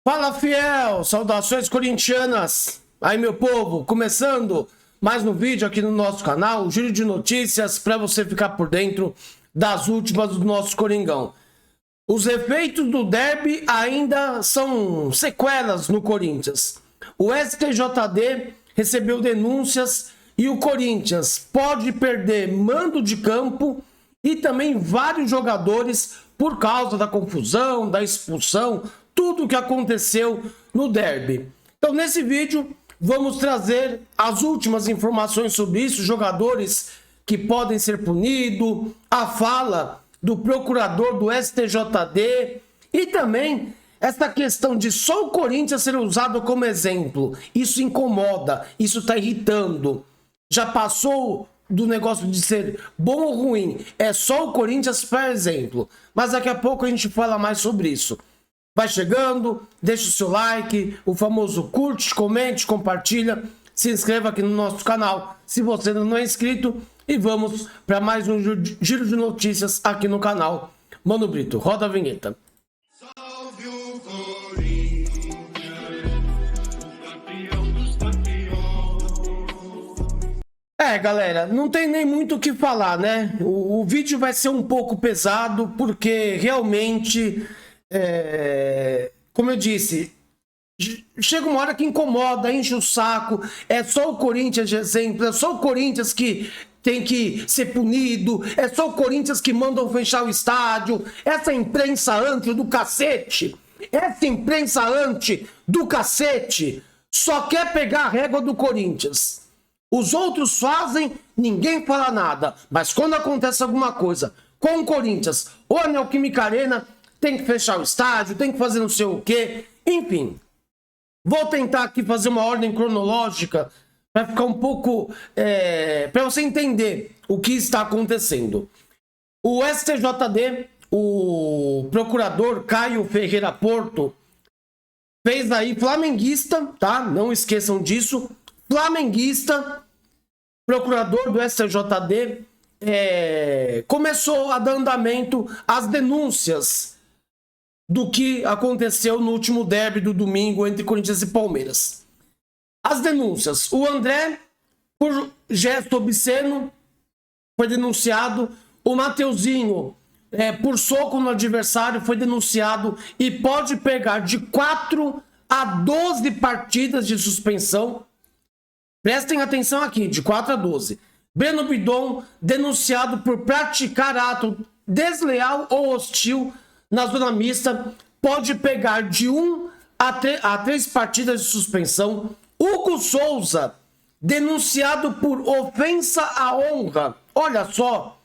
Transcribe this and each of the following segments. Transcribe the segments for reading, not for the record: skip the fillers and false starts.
Fala, fiel! Saudações corintianas! Aí, meu povo, começando mais um vídeo aqui no nosso canal, um giro de notícias para você ficar por dentro das últimas do nosso Coringão. Os efeitos do derby ainda são sequelas no Corinthians. O STJD recebeu denúncias e o Corinthians pode perder mando de campo e também vários jogadores por causa da confusão, da expulsão, tudo o que aconteceu no derby. Então, nesse vídeo, vamos trazer as últimas informações sobre isso, jogadores que podem ser punidos, a fala do procurador do STJD e também essa questão de só o Corinthians ser usado como exemplo. Isso incomoda, isso está irritando. Já passou do negócio de ser bom ou ruim, é só o Corinthians, por exemplo. Mas daqui a pouco a gente fala mais sobre isso. Vai chegando, deixa o seu like, o famoso curte, comente, compartilha, se inscreva aqui no nosso canal se você ainda não é inscrito e vamos para mais um giro de notícias aqui no canal. Mano Brito, roda a vinheta. Salve o Corinthians, o campeão dos campeões. Galera, não tem nem muito o que falar, né? O vídeo vai ser um pouco pesado porque realmente... como eu disse, chega uma hora que incomoda, enche o saco, é só o Corinthians de exemplo, é só o Corinthians que tem que ser punido, é só o Corinthians que mandam fechar o estádio, essa imprensa anti do cacete, só quer pegar a régua do Corinthians. Os outros fazem, ninguém fala nada, mas quando acontece alguma coisa com o Corinthians ou a Neoquímica Arena, tem que fechar o estádio, tem que fazer não sei o quê. Enfim, vou tentar aqui fazer uma ordem cronológica para ficar um pouco... para você entender o que está acontecendo. O STJD, o procurador Caio Ferreira Porto, fez aí flamenguista, tá? Não esqueçam disso. Flamenguista, procurador do STJD, começou a dar andamento às denúncias do que aconteceu no último derby do domingo entre Corinthians e Palmeiras. As denúncias. O André, por gesto obsceno, foi denunciado. O Mateuzinho, por soco no adversário, foi denunciado e pode pegar de 4 a 12 partidas de suspensão. Prestem atenção aqui, de 4 a 12. Breno Bidon, denunciado por praticar ato desleal ou hostil na zona mista, pode pegar de 1 a 3 partidas de suspensão. Hugo Souza, denunciado por ofensa à honra, olha só,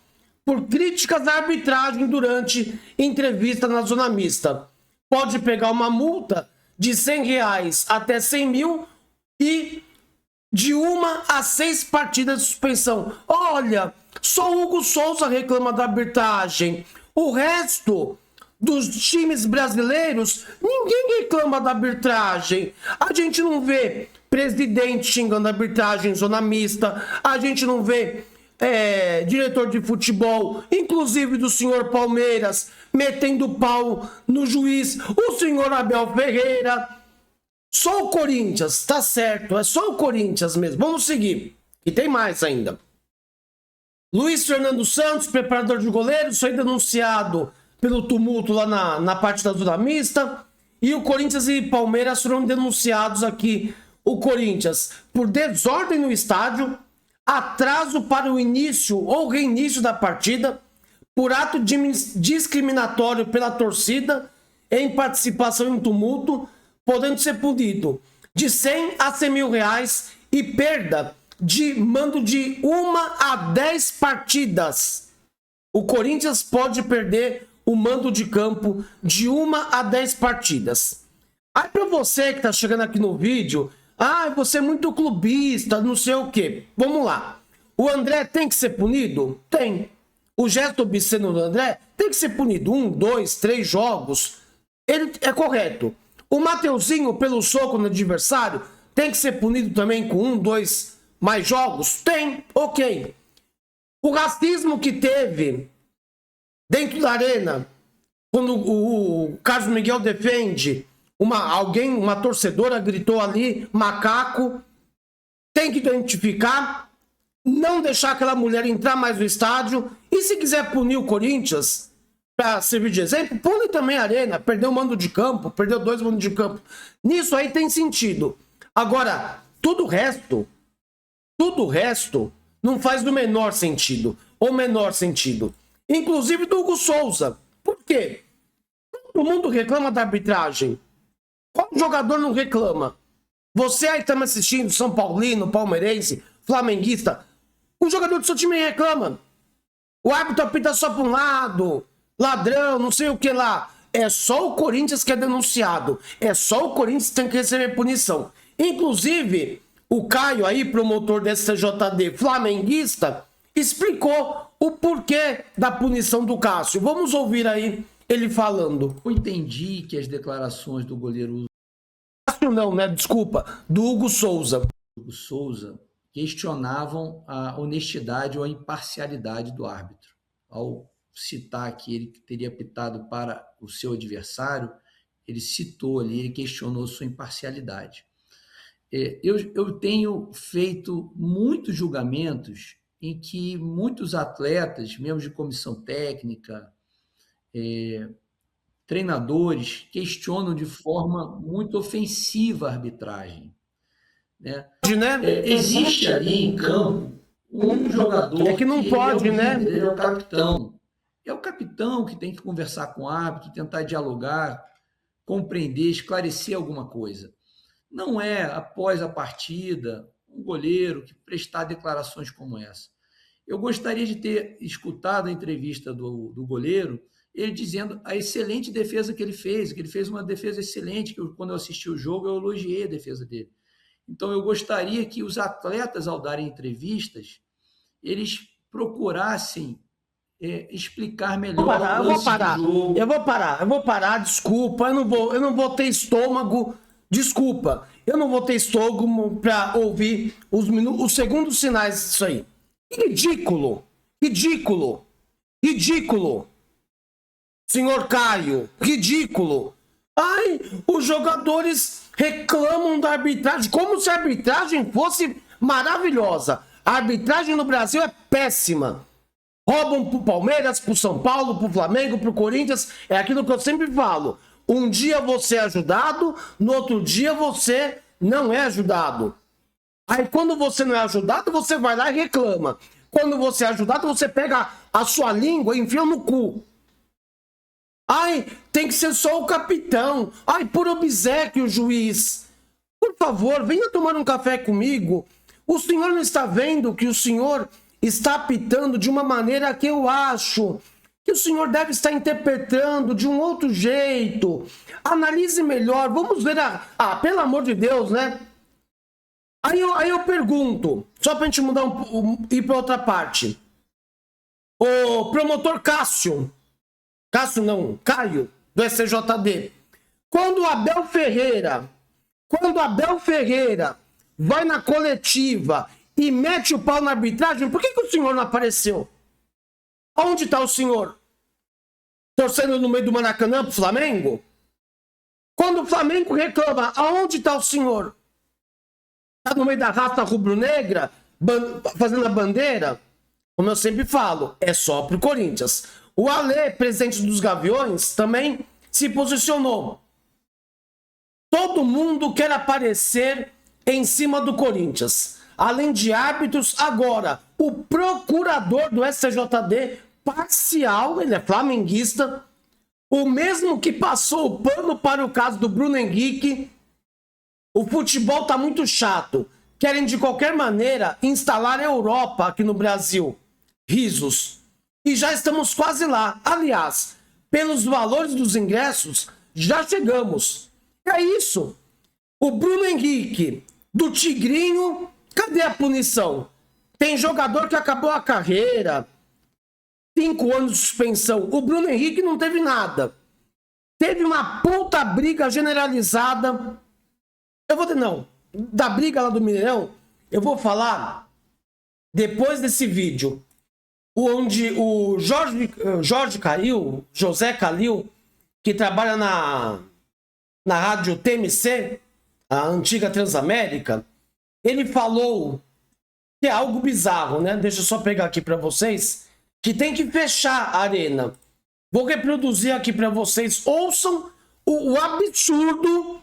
por críticas à arbitragem durante entrevista na zona mista, pode pegar uma multa de R$100 até 100 mil e de 1 a 6 partidas de suspensão. Olha, só o Hugo Souza reclama da arbitragem. O resto dos times brasileiros, ninguém reclama da arbitragem. A gente não vê presidente xingando a arbitragem em zona mista. A gente não vê diretor de futebol, inclusive do senhor Palmeiras, metendo pau no juiz. O senhor Abel Ferreira. Só o Corinthians, tá certo, é só o Corinthians mesmo. Vamos seguir, e tem mais ainda. Luiz Fernando Santos, preparador de goleiros, foi denunciado pelo tumulto lá na parte da zona mista. E o Corinthians e Palmeiras foram denunciados aqui. O Corinthians por desordem no estádio, atraso para o início ou reinício da partida, por ato discriminatório pela torcida em participação em tumulto, podendo ser punido de 100 a 100 mil reais e perda de mando de 1 a 10 partidas. O Corinthians pode perder o mando de campo de 1 a 10 partidas. Aí para você que tá chegando aqui no vídeo, você é muito clubista, não sei o que. Vamos lá. O André tem que ser punido? Tem. O gesto obsceno do André tem que ser punido. 1, 2, 3 jogos. Ele é correto. O Mateuzinho, pelo soco no adversário, tem que ser punido também com 1, 2 mais jogos? Tem, ok. O racismo que teve dentro da arena, quando o Carlos Miguel defende uma torcedora gritou ali, macaco, tem que identificar, não deixar aquela mulher entrar mais no estádio, e se quiser punir o Corinthians, para servir de exemplo, pune também a Arena, perdeu o mando de campo, perdeu 2 mandos de campo. Nisso aí tem sentido. Agora, tudo o resto não faz o menor sentido, ou menor sentido. Inclusive do Hugo Souza. Por quê? Todo mundo reclama da arbitragem. Qual jogador não reclama? Você aí tá me assistindo, São Paulino, palmeirense, flamenguista, o jogador do seu time reclama. O árbitro apita só para um lado, ladrão, não sei o que lá. É só o Corinthians que é denunciado. É só o Corinthians que tem que receber punição. Inclusive, o Caio aí, promotor do STJD flamenguista, explicou o porquê da punição do Cássio. Vamos ouvir aí ele falando. Eu entendi que as declarações do goleiro Cássio não, né? Desculpa. Do Hugo Souza. Hugo Souza questionavam a honestidade ou a imparcialidade do árbitro. Ao citar que ele teria apitado para o seu adversário, ele citou ali, ele questionou sua imparcialidade. Eu tenho feito muitos julgamentos em que muitos atletas, membros de comissão técnica, treinadores, questionam de forma muito ofensiva a arbitragem. Né? Existe ali em campo um jogador que não pode, né? Ele é o capitão. É o capitão que tem que conversar com o árbitro, tentar dialogar, compreender, esclarecer alguma coisa. Não é, após a partida, um goleiro que prestar declarações como essa. Eu gostaria de ter escutado a entrevista do goleiro, ele dizendo a excelente defesa que ele fez uma defesa excelente, que quando eu assisti o jogo eu elogiei a defesa dele. Então eu gostaria que os atletas, ao darem entrevistas, eles procurassem explicar melhor. Eu vou parar, desculpa, eu não vou ter estômago, desculpa, eu não vou ter estômago para ouvir os segundos sinais disso aí. Ridículo, senhor Caio, ridículo. Ai, os jogadores reclamam da arbitragem, como se a arbitragem fosse maravilhosa. A arbitragem no Brasil é péssima. Roubam pro Palmeiras, pro São Paulo, pro Flamengo, pro Corinthians. É aquilo que eu sempre falo. Um dia você é ajudado, no outro dia você não é ajudado. Aí quando você não é ajudado, você vai lá e reclama. Quando você é ajudado, você pega a sua língua e enfia no cu. Ai, tem que ser só o capitão. Ai, por obséquio, juiz. Por favor, venha tomar um café comigo. O senhor não está vendo que o senhor está apitando de uma maneira que eu acho que o senhor deve estar interpretando de um outro jeito. Analise melhor, vamos ver pelo amor de Deus, né? Aí eu pergunto, só pra gente mudar ir pra outra parte. O promotor Cássio, Caio, do STJD. Quando o Abel Ferreira vai na coletiva e mete o pau na arbitragem, por que o senhor não apareceu? Onde está o senhor? Torcendo no meio do Maracanã pro Flamengo? Quando o Flamengo reclama, aonde está o senhor? Está no meio da raça rubro-negra, fazendo a bandeira? Como eu sempre falo, é só pro Corinthians. O Alê, presidente dos Gaviões, também se posicionou. Todo mundo quer aparecer em cima do Corinthians. Além de árbitros, agora, o procurador do STJD, parcial, ele é flamenguista, o mesmo que passou o pano para o caso do Bruno Henrique. O futebol tá muito chato. Querem, de qualquer maneira, instalar a Europa aqui no Brasil. Risos. E já estamos quase lá. Aliás, pelos valores dos ingressos, já chegamos. É isso. O Bruno Henrique, do Tigrinho, cadê a punição? Tem jogador que acabou a carreira, 5 anos de suspensão. O Bruno Henrique não teve nada. Teve uma puta briga generalizada. Da briga lá do Mineirão, eu vou falar depois desse vídeo, onde o José Calil, que trabalha na rádio TMC, a antiga Transamérica, ele falou que é algo bizarro, né? Deixa eu só pegar aqui para vocês, que tem que fechar a arena. Vou reproduzir aqui para vocês. Ouçam o absurdo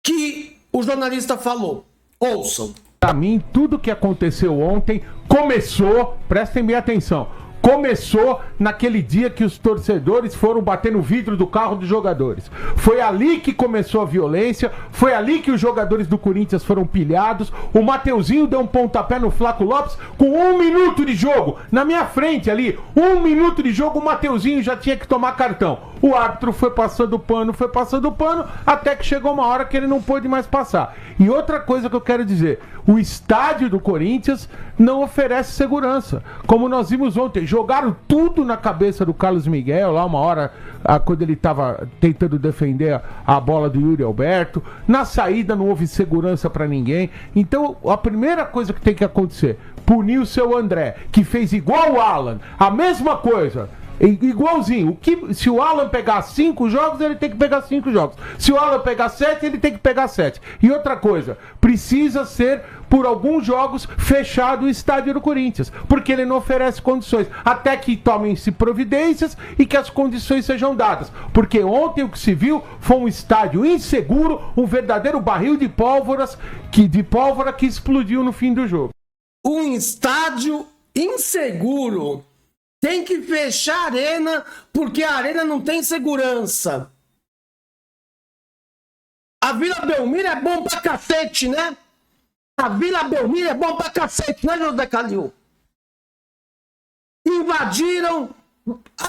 que o jornalista falou. Ouçam. Para mim, tudo que aconteceu ontem começou, prestem bem atenção, começou naquele dia que os torcedores foram bater no vidro do carro dos jogadores. Foi ali que começou a violência, foi ali que os jogadores do Corinthians foram pilhados. O Mateuzinho deu um pontapé no Flaco Lopes com 1 minuto de jogo. Na minha frente ali, 1 minuto de jogo, o Mateuzinho já tinha que tomar cartão. O árbitro foi passando pano, até que chegou uma hora que ele não pôde mais passar. E outra coisa que eu quero dizer, o estádio do Corinthians não oferece segurança. Como nós vimos ontem, jogaram tudo na cabeça do Carlos Miguel, lá uma hora, quando ele estava tentando defender a bola do Yuri Alberto. Na saída não houve segurança para ninguém. Então, a primeira coisa que tem que acontecer, punir o seu André, que fez igual o Alan, a mesma coisa. Igualzinho. Se o Alan pegar 5 jogos, ele tem que pegar 5 jogos. Se o Alan pegar 7, ele tem que pegar 7. E outra coisa, precisa ser, por alguns jogos, fechado o estádio do Corinthians, porque ele não oferece condições. Até que tomem-se providências e que as condições sejam dadas. Porque ontem o que se viu foi um estádio inseguro, um verdadeiro barril de pólvora que explodiu no fim do jogo. Um estádio inseguro. Tem que fechar a arena, porque a arena não tem segurança. A Vila Belmiro é bom pra cacete, né? A Vila Belmiro é bom pra cacete, né, José Calil? Invadiram,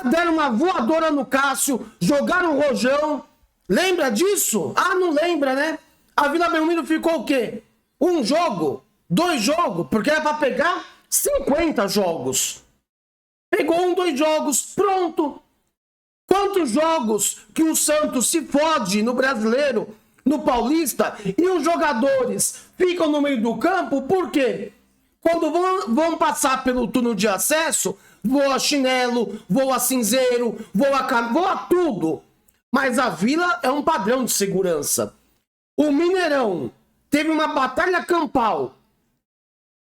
deram uma voadora no Cássio, jogaram o rojão. Lembra disso? Ah, não lembra, né? A Vila Belmiro ficou o quê? 1 jogo? 2 jogos? Porque era pra pegar 50 jogos. Pegou 1, 2 jogos, pronto. Quantos jogos que o Santos se fode no Brasileiro, no Paulista, e os jogadores ficam no meio do campo, por quê? Quando vão passar pelo túnel de acesso, voa chinelo, voa cinzeiro, voa tudo. Mas a Vila é um padrão de segurança. O Mineirão teve uma batalha campal.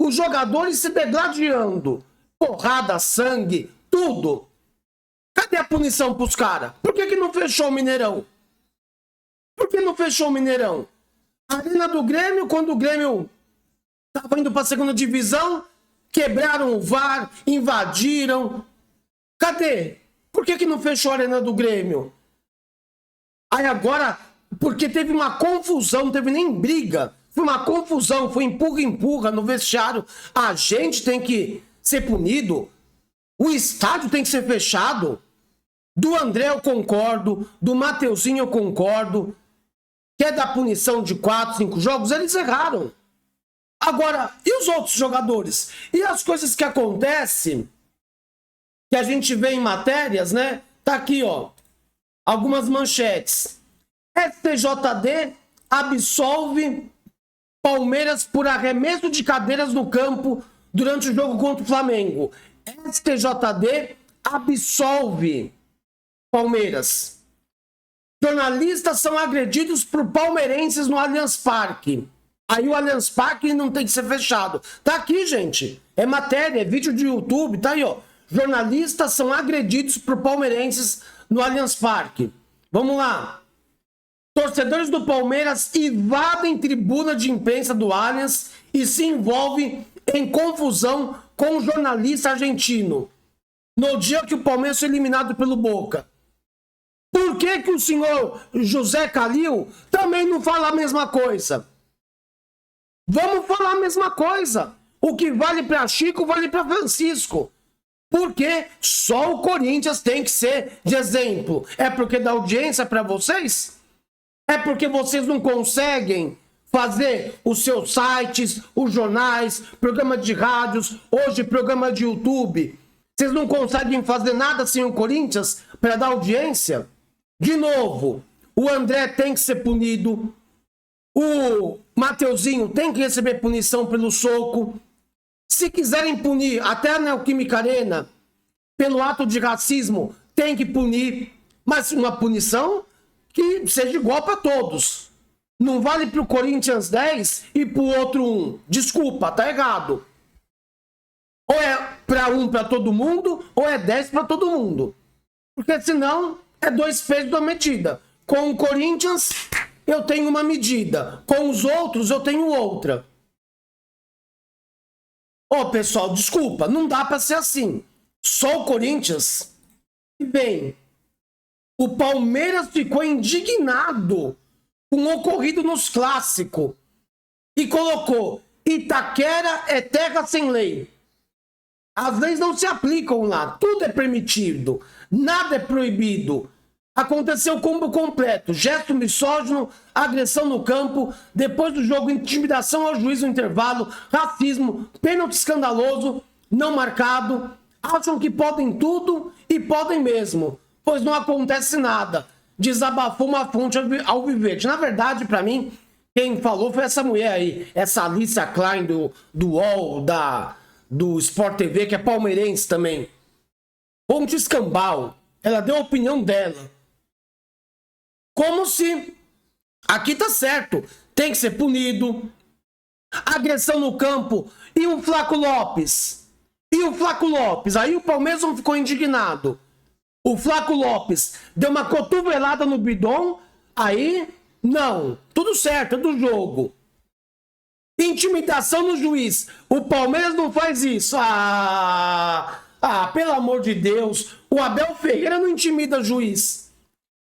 Os jogadores se degladiando. Porrada, sangue, tudo. Cadê a punição pros caras? Por que não fechou o Mineirão? Por que não fechou o Mineirão? A arena do Grêmio, quando o Grêmio tava indo pra 2ª divisão, quebraram o VAR, invadiram. Cadê? Por que não fechou a arena do Grêmio? Aí agora, porque teve uma confusão, não teve nem briga. Foi uma confusão, foi empurra no vestiário. A gente tem que ser punido, o estádio tem que ser fechado. Do André eu concordo, do Mateuzinho eu concordo, que é da punição de 4, 5 jogos, eles erraram. Agora, e os outros jogadores? E as coisas que acontecem, que a gente vê em matérias, né? Tá aqui, ó, algumas manchetes. STJD absolve Palmeiras por arremesso de cadeiras no campo durante o jogo contra o Flamengo. STJD absolve Palmeiras. Jornalistas são agredidos por palmeirenses no Allianz Parque. Aí o Allianz Parque não tem que ser fechado. Tá aqui, gente. É matéria, é vídeo de YouTube. Tá aí, ó. Jornalistas são agredidos por palmeirenses no Allianz Parque. Vamos lá. Torcedores do Palmeiras invadem tribuna de imprensa do Allianz e se envolvem em confusão com um jornalista argentino, no dia que o Palmeiras foi eliminado pelo Boca. Por que o senhor José Calil também não fala a mesma coisa? Vamos falar a mesma coisa. O que vale para Chico, vale para Francisco. Porque só o Corinthians tem que ser de exemplo. É porque dá audiência para vocês? É porque vocês não conseguem fazer os seus sites, os jornais, programa de rádios, hoje programa de YouTube. Vocês não conseguem fazer nada sem o Corinthians para dar audiência? De novo, o André tem que ser punido, o Mateuzinho tem que receber punição pelo soco. Se quiserem punir até a Neoquímica Arena pelo ato de racismo, tem que punir. Mas uma punição que seja igual para todos. Não vale pro Corinthians 10 e pro outro 1. Desculpa, tá errado. Ou é para um para todo mundo, ou é 10 para todo mundo. Porque senão é dois pesos da medida. Com o Corinthians, eu tenho uma medida. Com os outros, eu tenho outra. Ô, pessoal, desculpa, não dá para ser assim. Só o Corinthians. Bem, o Palmeiras ficou indignado com o ocorrido nos clássicos e colocou: Itaquera é terra sem lei. As leis não se aplicam lá, tudo é permitido, nada é proibido. Aconteceu o combo completo: gesto misógino, agressão no campo, depois do jogo, intimidação ao juiz no intervalo, racismo, pênalti escandaloso, não marcado. Acham que podem tudo e podem mesmo, pois não acontece nada. Desabafou uma fonte ao Viverde. Na verdade, para mim, quem falou foi essa mulher aí, essa Alicia Klein do UOL, do Sport TV, que é palmeirense também. Fonte escambau. Ela deu a opinião dela. Como se aqui tá certo, tem que ser punido. Agressão no campo. E o Flaco Lopes? Aí o Palmeiras não ficou indignado. O Flaco Lopes deu uma cotovelada no bidon. Aí, não. Tudo certo, é do jogo. Intimidação no juiz. O Palmeiras não faz isso. Pelo amor de Deus. O Abel Ferreira não intimida juiz.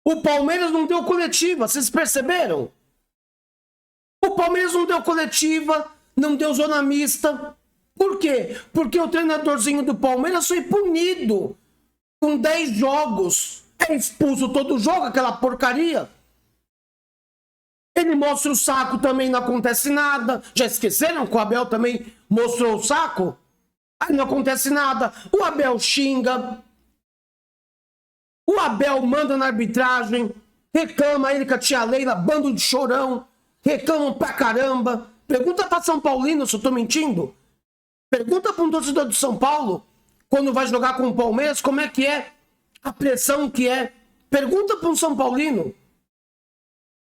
O Palmeiras não deu coletiva, vocês perceberam? O Palmeiras não deu coletiva, não deu zona mista. Por quê? Porque o treinadorzinho do Palmeiras foi punido com 10 jogos. É expulso todo jogo, aquela porcaria. Ele mostra o saco, também não acontece nada. Já esqueceram que o Abel também mostrou o saco? Aí não acontece nada. O Abel xinga. O Abel manda na arbitragem. Reclama ele com a tia Leila, bando de chorão. Reclamam pra caramba. Pergunta pra São Paulino se eu tô mentindo. Pergunta pra um torcedor do São Paulo, quando vai jogar com o Palmeiras, como é que é a pressão que é. Pergunta pra um São Paulino.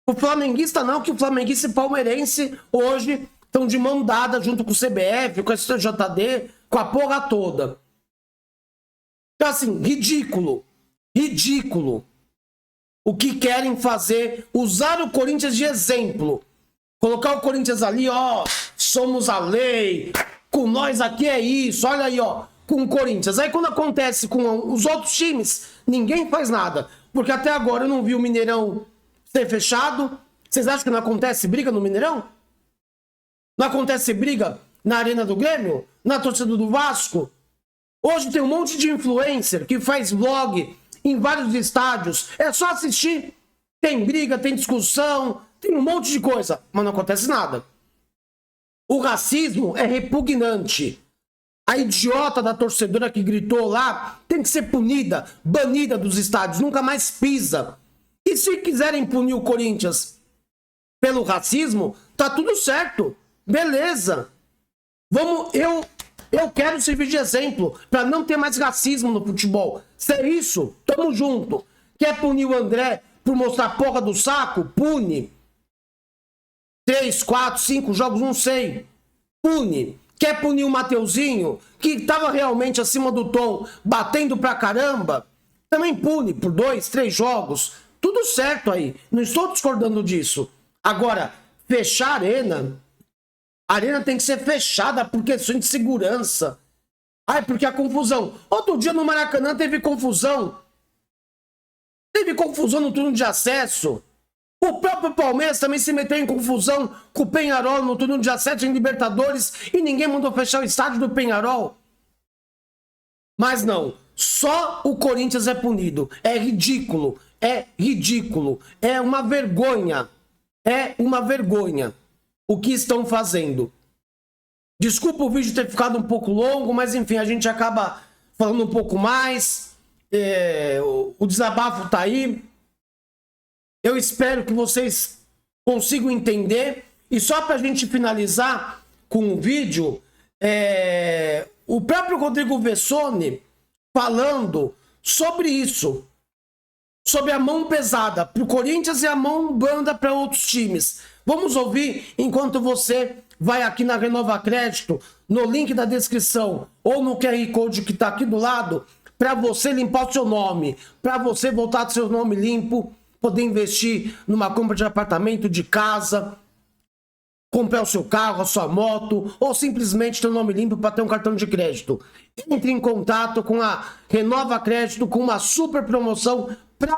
O flamenguista não, que o flamenguista e palmeirense hoje estão de mão dada junto com o CBF, com a STJD, com a porra toda. Então assim, ridículo. Ridículo. O que querem fazer, usar o Corinthians de exemplo. Colocar o Corinthians ali, ó, somos a lei, com nós aqui é isso, olha aí, ó, com o Corinthians. Aí quando acontece com os outros times, ninguém faz nada. Porque até agora eu não vi o Mineirão ser fechado. Vocês acham que não acontece briga no Mineirão? Não acontece briga na Arena do Grêmio? Na torcida do Vasco? Hoje tem um monte de influencer que faz vlog em vários estádios. É só assistir. Tem briga, tem discussão, tem um monte de coisa, mas não acontece nada. O racismo é repugnante. A idiota da torcedora que gritou lá tem que ser punida, banida dos estádios, nunca mais pisa. E se quiserem punir o Corinthians pelo racismo, tá tudo certo. Beleza. Eu quero servir de exemplo para não ter mais racismo no futebol. Se é isso, tamo junto. Quer punir o André por mostrar a porra do saco? Pune. 3, 4, 5 jogos, não sei. Pune. Quer punir o Mateuzinho, que estava realmente acima do tom, batendo pra caramba? Também pune por 2, 3 jogos. Tudo certo aí. Não estou discordando disso. Agora, fechar a arena... A arena tem que ser fechada por questão de segurança. Ai, porque a confusão. Outro dia no Maracanã teve confusão. Teve confusão no turno de acesso. O próprio Palmeiras também se meteu em confusão com o Peñarol no turno de acesso em Libertadores e ninguém mandou fechar o estádio do Peñarol. Mas não. Só o Corinthians é punido. É ridículo. É ridículo. É uma vergonha. É uma vergonha o que estão fazendo. Desculpa o vídeo ter ficado um pouco longo, mas enfim, a gente acaba falando um pouco mais. O desabafo tá aí. Eu espero que vocês consigam entender. E só pra gente finalizar com o vídeo, o próprio Rodrigo Vessone falando sobre isso. sobre a mão pesada pro Corinthians e a mão branda para outros times. Vamos ouvir enquanto você vai aqui na Renova Crédito, no link da descrição ou no QR Code que tá aqui do lado, para você limpar o seu nome, para você voltar com seu nome limpo, poder investir numa compra de apartamento, de casa, comprar o seu carro, a sua moto, ou simplesmente ter o nome limpo para ter um cartão de crédito. Entre em contato com a Renova Crédito com uma super promoção para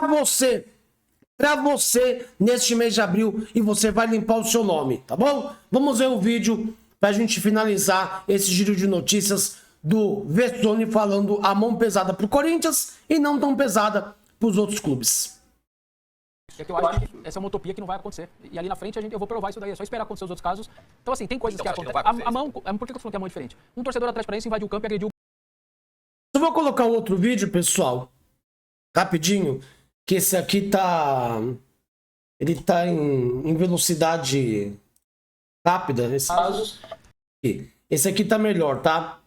você neste mês de abril, e você vai limpar o seu nome, tá bom? Vamos ver o vídeo pra gente finalizar esse giro de notícias do Vessone falando a mão pesada pro Corinthians e não tão pesada pros outros clubes. É que eu acho que essa é uma utopia que não vai acontecer. E ali na frente eu vou provar isso daí. É só esperar acontecer os outros casos. Então, assim, tem coisas que acontecem. A mão. Por que eu tô falando que a mão é diferente? Um torcedor atrás para isso invadiu o campo e agrediu. Eu vou colocar outro vídeo, pessoal, rapidinho, que esse aqui tá. Ele tá em velocidade rápida. Esse aqui tá melhor, tá?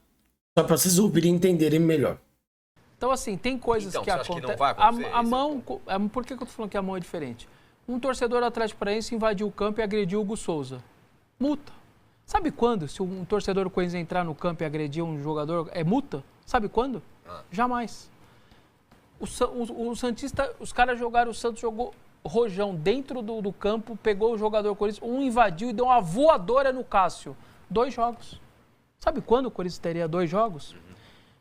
Só pra vocês ouvirem e entenderem melhor. Então, assim, tem coisas Então, que você acha que acontecem. não vai acontecer A esse mão. Por que eu tô falando que a mão é diferente? Um torcedor Atlético Paranaense invadiu o campo e agrediu o Hugo Souza. Multa. Sabe quando? Se um torcedor do Corinthians entrar no campo e agredir um jogador, é multa? Sabe quando? Jamais. O Santista, os caras jogaram, o Santos jogou rojão dentro do campo, pegou o jogador do Corinthians, um invadiu e deu uma voadora no Cássio. 2 jogos. Sabe quando o Corinthians teria 2 jogos?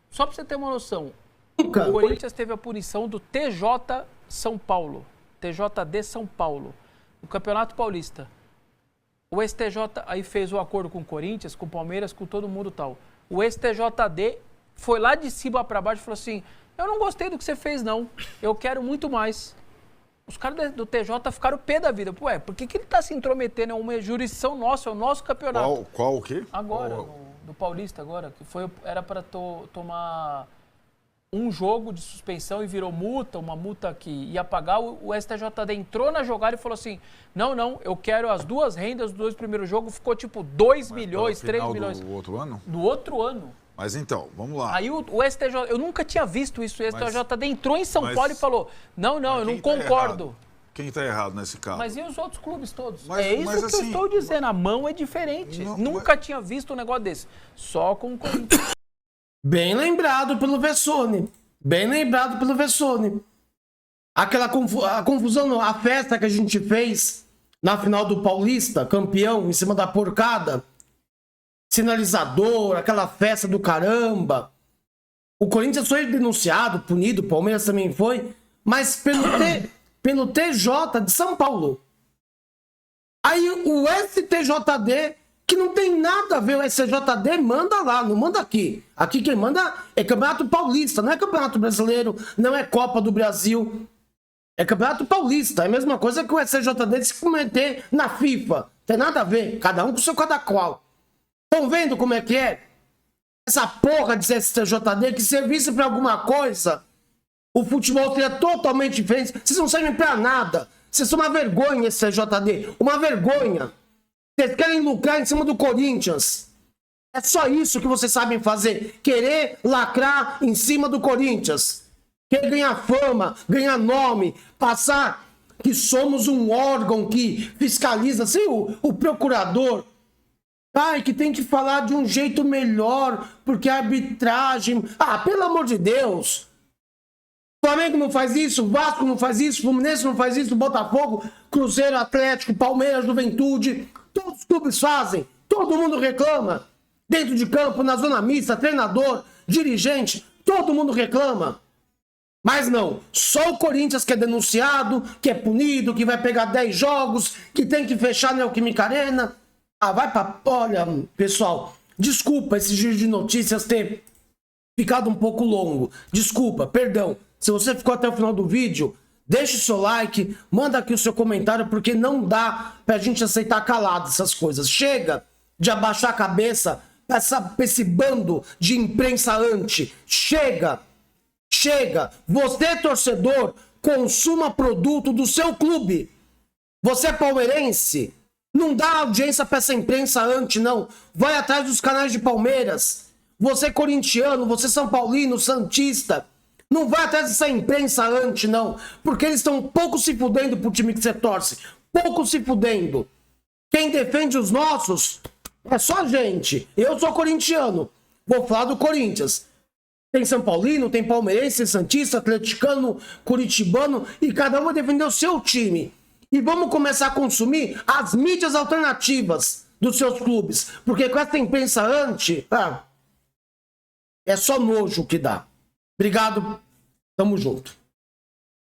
Só pra você ter uma noção, o Corinthians teve a punição do TJ São Paulo, TJD São Paulo, no Campeonato Paulista. O STJ aí fez o acordo com o Corinthians, com o Palmeiras, com todo mundo e tal. O STJD foi lá de cima para baixo e falou assim, eu não gostei do que você fez não, eu quero muito mais. Os caras do TJ ficaram pé da vida. Ué, por que ele tá se intrometendo? É uma jurisdição nossa, é o nosso campeonato. Qual o quê? Agora, do Paulista agora, que era para tomar um jogo de suspensão e virou multa, uma multa que ia pagar. O STJD entrou na jogada e falou assim, não, eu quero as 2 rendas dos 2 primeiros jogos, ficou tipo 2 milhões, 3 milhões. Do outro ano? Do outro ano. Mas então, vamos lá. Aí o STJ, eu nunca tinha visto isso, o STJD entrou em São Paulo e falou, não, eu não concordo. Quem está errado nesse caso? Mas e os outros clubes todos? Mas é isso que assim, eu estou dizendo, a mão é diferente. Nunca tinha visto um negócio desse. Só com o Corinthians. Bem lembrado pelo Vessone. Aquela confusão, a festa que a gente fez na final do Paulista, campeão, em cima da porcada. Sinalizador, aquela festa do caramba. O Corinthians foi denunciado, punido, o Palmeiras também foi, mas pelo TJ de São Paulo. Aí o STJD, que não tem nada a ver, o STJD manda lá, não manda aqui. Aqui quem manda é Campeonato Paulista, não é Campeonato Brasileiro, não é Copa do Brasil. É Campeonato Paulista, é a mesma coisa que o STJD se meter na FIFA. Tem nada a ver, cada um com o seu cada qual. Estão vendo como é que é? Essa porra de STJD que servisse pra alguma coisa, o futebol seria totalmente diferente. Vocês não servem pra nada. Vocês são uma vergonha, STJD. Uma vergonha. Vocês querem lucrar em cima do Corinthians. É só isso que vocês sabem fazer. Querer lacrar em cima do Corinthians. Querer ganhar fama, ganhar nome, passar que somos um órgão que fiscaliza. Assim, o procurador... Ai, que tem que falar de um jeito melhor, porque a arbitragem... Ah, pelo amor de Deus! Flamengo não faz isso, Vasco não faz isso, Fluminense não faz isso, Botafogo, Cruzeiro, Atlético, Palmeiras, Juventude, todos os clubes fazem, todo mundo reclama. Dentro de campo, na zona mista, treinador, dirigente, todo mundo reclama. Mas não, só o Corinthians que é denunciado, que é punido, que vai pegar 10 jogos, que tem que fechar a Neoquímica Arena... Ah, vai pra... Olha, pessoal, desculpa esse giro de notícias ter ficado um pouco longo. Desculpa, perdão. Se você ficou até o final do vídeo, deixa o seu like, manda aqui o seu comentário, porque não dá pra gente aceitar calado essas coisas. Chega de abaixar a cabeça pra esse bando de imprensa anti. Chega! Você, torcedor, consuma produto do seu clube. Você é palmeirense? Não dá audiência pra essa imprensa anti, não. Vai atrás dos canais de Palmeiras. Você corintiano, você São Paulino, santista. Não vai atrás dessa imprensa não. Porque eles estão pouco se fudendo pro time que você torce. Pouco se fudendo. Quem defende os nossos é só a gente. Eu sou corintiano. Vou falar do Corinthians. Tem São Paulino, tem palmeirense, santista, atleticano, curitibano, e cada um vai defender o seu time. E vamos começar a consumir as mídias alternativas dos seus clubes. Porque com essa imprensa é só nojo que dá. Obrigado, tamo junto.